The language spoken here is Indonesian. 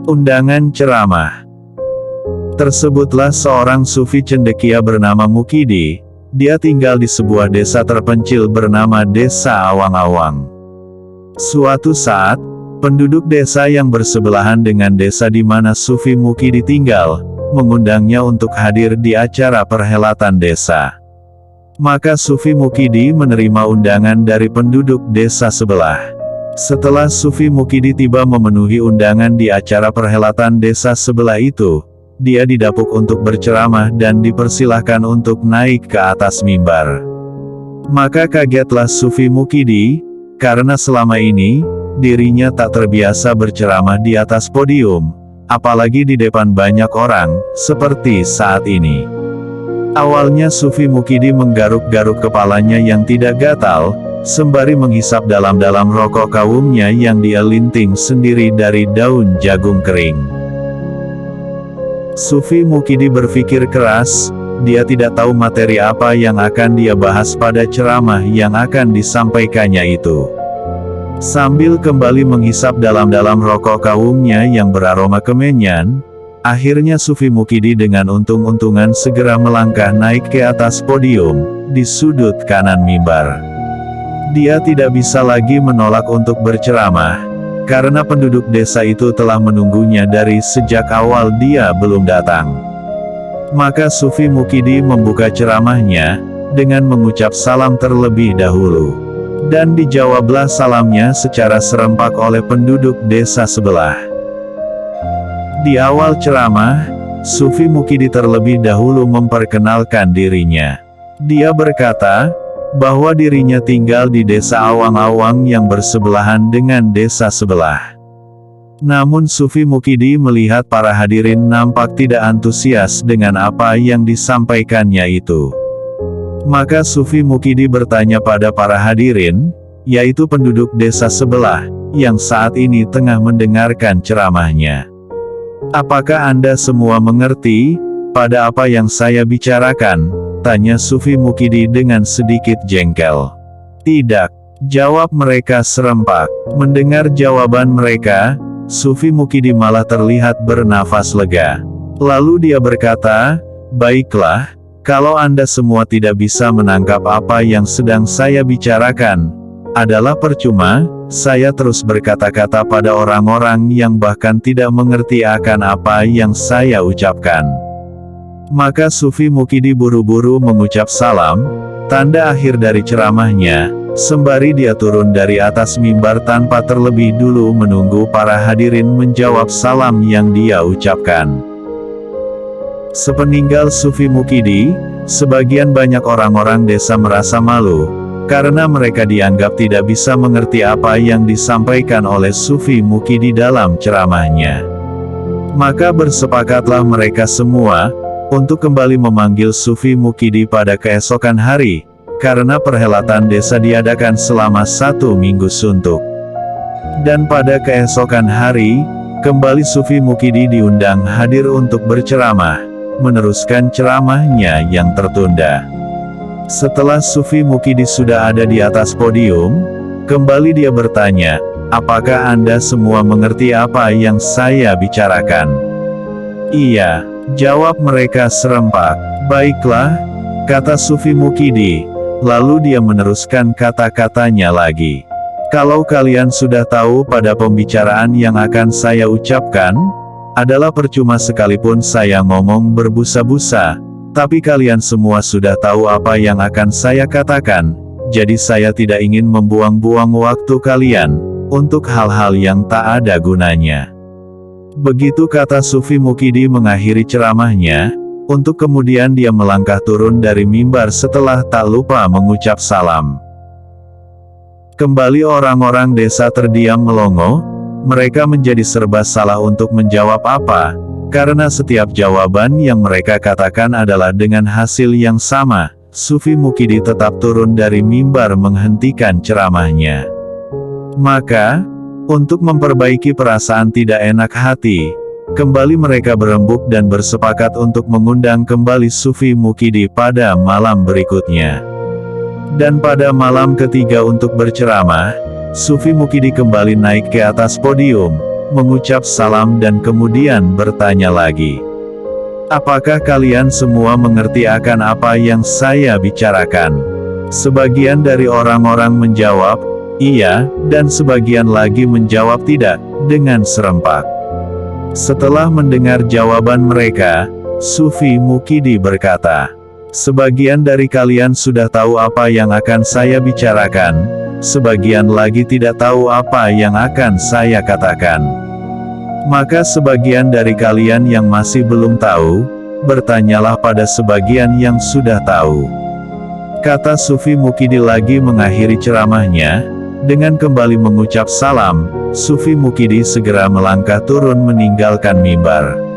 Undangan ceramah. Tersebutlah seorang sufi cendekia bernama Mukidi. Dia tinggal di sebuah desa terpencil bernama Desa Awang-Awang. Suatu saat, penduduk desa yang bersebelahan dengan desa di mana Sufi Mukidi tinggal, mengundangnya untuk hadir di acara perhelatan desa. Maka Sufi Mukidi menerima undangan dari penduduk desa sebelah. Setelah Sufi Mukidi tiba memenuhi undangan di acara perhelatan desa sebelah itu, dia didapuk untuk berceramah dan dipersilahkan untuk naik ke atas mimbar. Maka kagetlah Sufi Mukidi, karena selama ini, dirinya tak terbiasa berceramah di atas podium, apalagi di depan banyak orang, seperti saat ini. Awalnya Sufi Mukidi menggaruk-garuk kepalanya yang tidak gatal, sembari menghisap dalam-dalam rokok kawungnya yang dia linting sendiri dari daun jagung kering. Sufi Mukidi berpikir keras, dia tidak tahu materi apa yang akan dia bahas pada ceramah yang akan disampaikannya itu. Sambil kembali menghisap dalam-dalam rokok kawungnya yang beraroma kemenyan, akhirnya Sufi Mukidi dengan untung-untungan segera melangkah naik ke atas podium, di sudut kanan mimbar. Dia tidak bisa lagi menolak untuk berceramah, karena penduduk desa itu telah menunggunya dari sejak awal dia belum datang. Maka Sufi Mukidi membuka ceramahnya, dengan mengucap salam terlebih dahulu. Dan dijawablah salamnya secara serempak oleh penduduk desa sebelah. Di awal ceramah, Sufi Mukidi terlebih dahulu memperkenalkan dirinya. Dia berkata, bahwa dirinya tinggal di desa Awang-Awang yang bersebelahan dengan desa sebelah. Namun Sufi Mukidi melihat para hadirin nampak tidak antusias dengan apa yang disampaikannya itu. Maka Sufi Mukidi bertanya pada para hadirin, yaitu penduduk desa sebelah, yang saat ini tengah mendengarkan ceramahnya. Apakah Anda semua mengerti pada apa yang saya bicarakan? Tanya Sufi Mukidi dengan sedikit jengkel. Tidak, jawab mereka serempak. Mendengar jawaban mereka, Sufi Mukidi malah terlihat bernafas lega. Lalu dia berkata, baiklah, kalau Anda semua tidak bisa menangkap apa yang sedang saya bicarakan, adalah percuma, saya terus berkata-kata pada orang-orang yang bahkan tidak mengerti akan apa yang saya ucapkan. Maka Sufi Mukidi buru-buru mengucap salam, tanda akhir dari ceramahnya, sembari dia turun dari atas mimbar tanpa terlebih dulu menunggu para hadirin menjawab salam yang dia ucapkan. Sepeninggal Sufi Mukidi, sebagian banyak orang-orang desa merasa malu, karena mereka dianggap tidak bisa mengerti apa yang disampaikan oleh Sufi Mukidi dalam ceramahnya. Maka bersepakatlah mereka semua, untuk kembali memanggil Sufi Mukidi pada keesokan hari, karena perhelatan desa diadakan selama 1 minggu suntuk. Dan pada keesokan hari, kembali Sufi Mukidi diundang hadir untuk berceramah, meneruskan ceramahnya yang tertunda. Setelah Sufi Mukidi sudah ada di atas podium, kembali dia bertanya, apakah Anda semua mengerti apa yang saya bicarakan? Iya, jawab mereka serempak. Baiklah, kata Sufi Mukidi, lalu dia meneruskan kata-katanya lagi. Kalau kalian sudah tahu pada pembicaraan yang akan saya ucapkan, adalah percuma sekalipun saya ngomong berbusa-busa, tapi kalian semua sudah tahu apa yang akan saya katakan, jadi saya tidak ingin membuang-buang waktu kalian, untuk hal-hal yang tak ada gunanya. Begitu kata Sufi Mukidi mengakhiri ceramahnya, untuk kemudian dia melangkah turun dari mimbar setelah tak lupa mengucap salam. Kembali orang-orang desa terdiam melongo, mereka menjadi serba salah untuk menjawab apa, karena setiap jawaban yang mereka katakan adalah dengan hasil yang sama. Sufi Mukidi tetap turun dari mimbar menghentikan ceramahnya. Maka, untuk memperbaiki perasaan tidak enak hati, kembali mereka berembuk dan bersepakat untuk mengundang kembali Sufi Mukidi pada malam berikutnya. Dan pada malam ketiga untuk berceramah, Sufi Mukidi kembali naik ke atas podium, mengucap salam dan kemudian bertanya lagi. Apakah kalian semua mengerti akan apa yang saya bicarakan? Sebagian dari orang-orang menjawab, iya, dan sebagian lagi menjawab tidak, dengan serempak. Setelah mendengar jawaban mereka, Sufi Mukidi berkata, sebagian dari kalian sudah tahu apa yang akan saya bicarakan, sebagian lagi tidak tahu apa yang akan saya katakan. Maka sebagian dari kalian yang masih belum tahu, bertanyalah pada sebagian yang sudah tahu. Kata Sufi Mukidi lagi mengakhiri ceramahnya, dengan kembali mengucap salam, Sufi Mukidi segera melangkah turun meninggalkan mimbar.